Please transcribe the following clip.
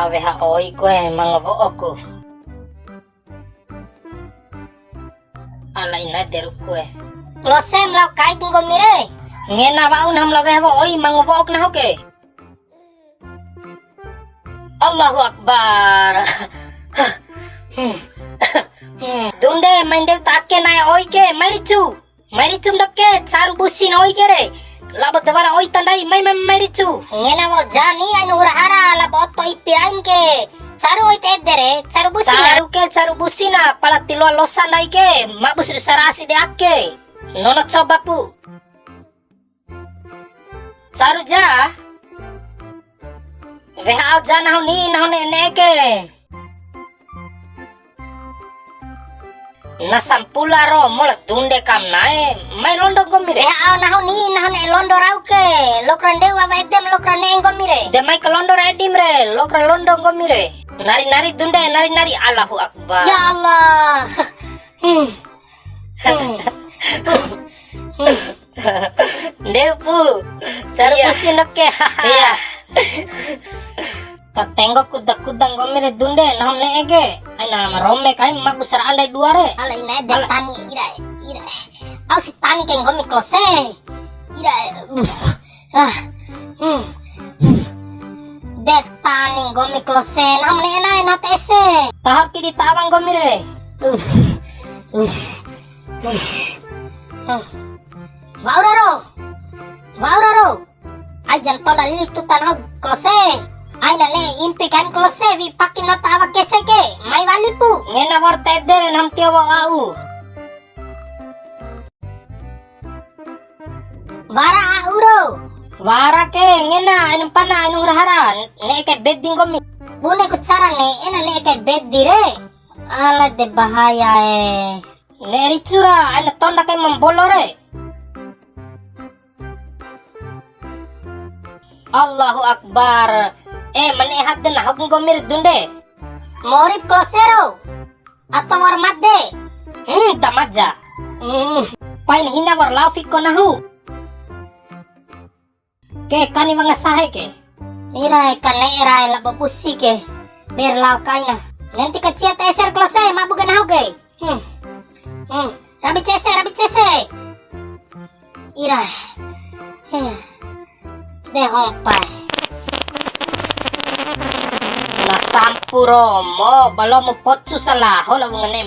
Ave ha oi kue mangavo oku. Ala ina deru kue. Lo sem lau kai tunggu mire. Ngena baun ham lawe ha oi mangavo ok na hoke. Allahu Akbar. Dunde mende takke nai oi ke marichu ndokke saru busin oi kere. Labo devara oi tandai marichu. Ngena wo jani anu hara labo to ipirain ke. Saru oi tedere, saru busina. Saru busina pala tilo losa nai ke. Mabus sarasi de akke. Nono coba pu. Saru ja. Veha ja nahu ni neke. Na sampula ro mola dunde kam nae mai londo gomire. Nahu ne londo rauke. Lokran dewa wa edem lokran ne gomire. De mai ke londo redim re, lokran londo gomire. Nari dunde nari Allahu Akbar. Ya Allah. Depu saru busin oke. Iya. Katengo kudang gomire dunde nam ne ege. Aina marome kai mabu sara andai dua re. Ala ina de tani ira. Au si tani ke gomi close. Ira. Des tani gomi close nam ne na tese. Tahar ki di tawang gomire. Gauraro. Ajan toda lili tu tanah close. Aina ne impi kan close vi pakin na tawa keseke. Mai walipu. Ngena worta edere nam tiawa au. Vara auro. Wara ke ngena anu pana anu rahara ne ke bedding gomi. Bune ku cara ne ena ne ke beddi re. Ala de bahaya Ne ricura anu tonda ke membolore. Allahu Akbar. Manehat den hakun gomir dunde. Morip closero. Atau war madde. Tamaja. Pain hina war laufik ko nahu. Ke kani mga sahe ke. Irai kanera la babusi ke. Ber lau kaina. Nanti kecil teser close mabugan nahu ke. Rabi cese. Irai. De hompai. Na sampuro mo balo mo potsu salah hola mene